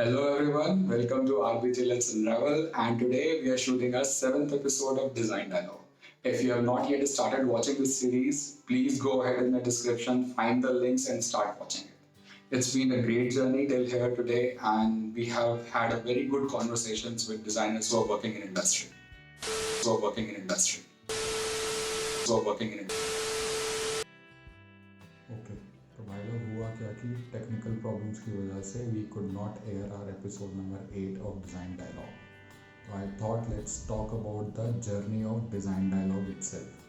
Hello everyone, welcome to RBG Let's Unravel, and today we are shooting our 7th episode of Design Dialogue. If you have not yet started watching this series, please go ahead in the description, find the links and start watching it. It's been a great journey till here today, and we have had a very good conversations with designers who are working in industry. Who are working in industry. Who are working in industry. Okay तो भाई लोग हुआ क्या कि technical problems की वजह से we could not air our episode number 8 of Design Dialogue. तो I thought let's talk about the journey of Design Dialogue itself.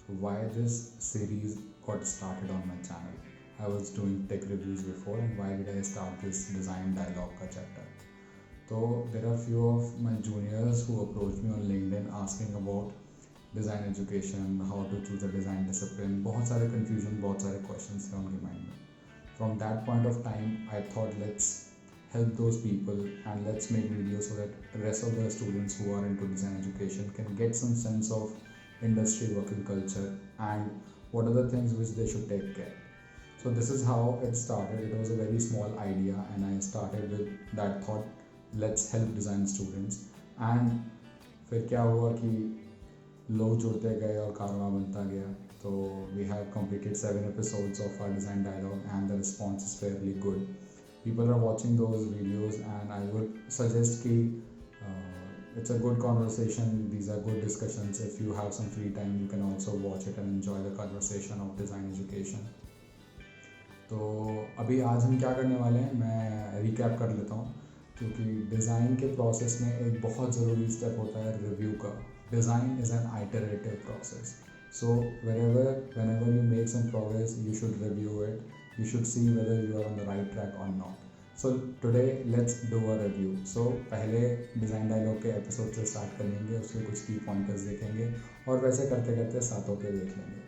So why this series got started on my channel. I was doing tech reviews before, and why did I start this design dialogue का chapter. So there are few of my juniors who approached me on LinkedIn asking about design education, how to choose a design discipline. बहुत सारे confusion, बहुत सारे questions थे उनके mind में. From that point of time I thought let's help those people and let's make videos so that the rest of the students who are into design education can get some sense of industry working culture and what are the things which they should take care. So this is how it started. It was a very small idea and I started with that thought, let's help design students. And फिर क्या हुआ कि लोग जुड़ते गए और कारवां बनता गया. तो we have completed 7 episodes of our design dialogue and the response is fairly good. People are watching those videos and I would suggest कि it's a good conversation, these are good discussions. If you have some free time you can also watch it and enjoy the conversation of design education. तो अभी आज हम क्या करने वाले हैं, मैं रिकैप कर लेता हूँ. क्योंकि डिज़ाइन के प्रोसेस में एक बहुत ज़रूरी स्टेप होता है रिव्यू का. Design is an iterative process. So whenever you make some progress, you should review it. You should see whether you are on the right track or not. So today let's do a review. So पहले design dialogue के episode से start करेंगे, उसके कुछ की pointers देखेंगे और वैसे करते करते सातों के देख लेंगे.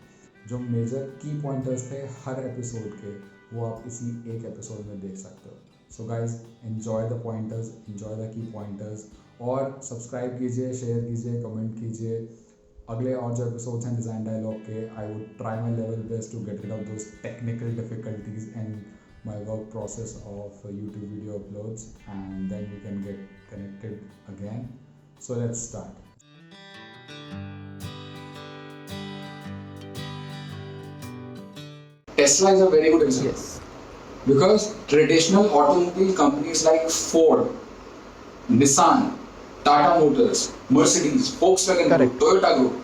जो मेजर की पॉइंटर्स थे हर एपिसोड के, वो आप इसी एक एपिसोड में देख सकते हो. So guys enjoy the pointers, enjoy the key pointers और सब्सक्राइब कीजिए, शेयर कीजिए, कमेंट कीजिए. अगले और जो एपिसोड्स हैं डिज़ाइन डायलॉग के, I would try my level best to get rid of those technical difficulties and my work process of YouTube video uploads and then we can get connected again. So let's start. Tesla is a very good example. Yes. Because traditional automobile companies like Ford, Nissan, Tata Motors, Mercedes, Volkswagen Group, Toyota Group,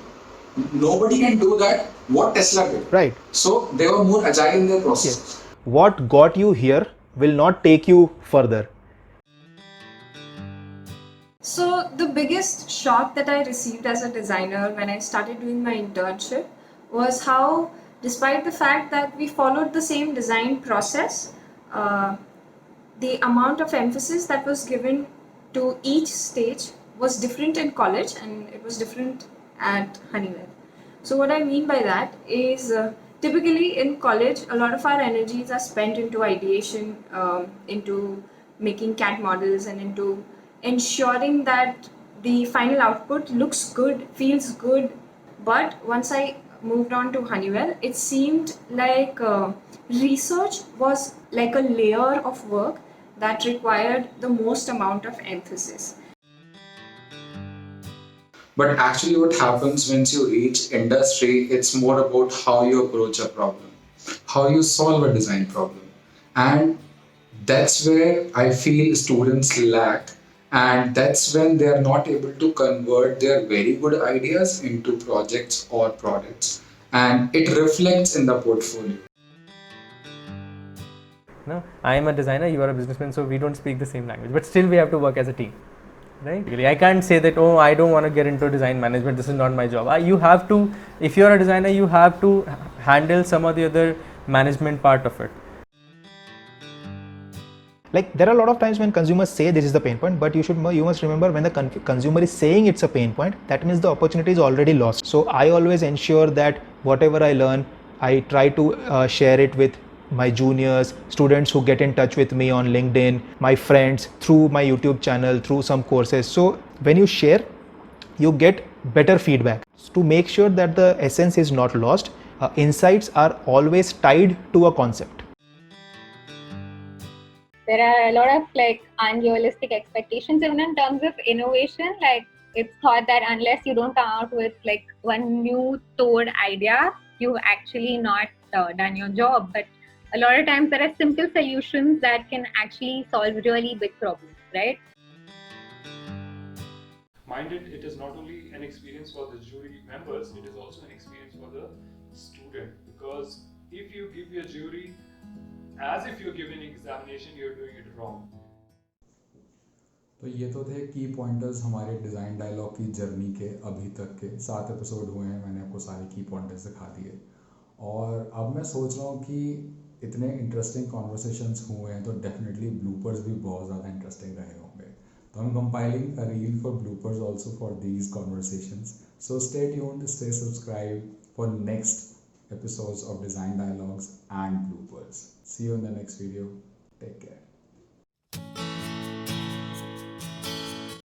nobody can do that what Tesla did. Right. So they were more agile in their process. Yes. What got you here will not take you further. So the biggest shock that I received as a designer when I started doing my internship was how, despite the fact that we followed the same design process, the amount of emphasis that was given to each stage was different in college and it was different at Honeywell. So what I mean by that is typically in college a lot of our energies are spent into ideation, into making CAD models and into ensuring that the final output looks good, feels good. But once I moved on to Honeywell, it seemed like research was like a layer of work that required the most amount of emphasis. But actually what happens once you reach industry, it's more about how you approach a problem, how you solve a design problem. And that's where I feel students lack, and that's when they are not able to convert their very good ideas into projects or products, and it reflects in the portfolio. No, I am a designer, you are a businessman, so we don't speak the same language, but still we have to work as a team, right? I can't say that, oh, I don't want to get into design management, this is not my job. You have to, if you are a designer, you have to handle some of the other management part of it. Like there are a lot of times when consumers say this is the pain point, but you must remember when the consumer is saying it's a pain point, that means the opportunity is already lost. So I always ensure that whatever I learn, I try to share it with my juniors, students who get in touch with me on LinkedIn, my friends, through my YouTube channel, through some courses. So when you share, you get better feedback. To make sure that the essence is not lost, insights are always tied to a concept. there are a lot of like unrealistic expectations even in terms of innovation. Like it's thought that unless you don't come out with like one new thought idea, you've actually not done your job. But a lot of times there are simple solutions that can actually solve really big problems, right? Minded, it is not only an experience for the jury members, it is also an experience for the student, because if you give your jury as if you're giving an examination, you're doing it wrong. तो ये तो थे की pointers हमारे design dialogue की journey के अभी तक के 7 एपिसोड हुए हैं, मैंने आपको सारे की पॉइंटर्स दिखा दिए। और अब मैं सोच रहा हूँ कि इतने इंटरेस्टिंग कॉन्वर्सेशंस हुए हैं तो डेफिनेटली ब्लूपर्स भी बहुत ज़्यादा इंटरेस्टिंग रहे होंगे। तो I'm compiling a reel for bloopers also for these conversations. So stay tuned, stay subscribed for next episodes of Design Dialogues and Bloopers. See you in the next video. Take care.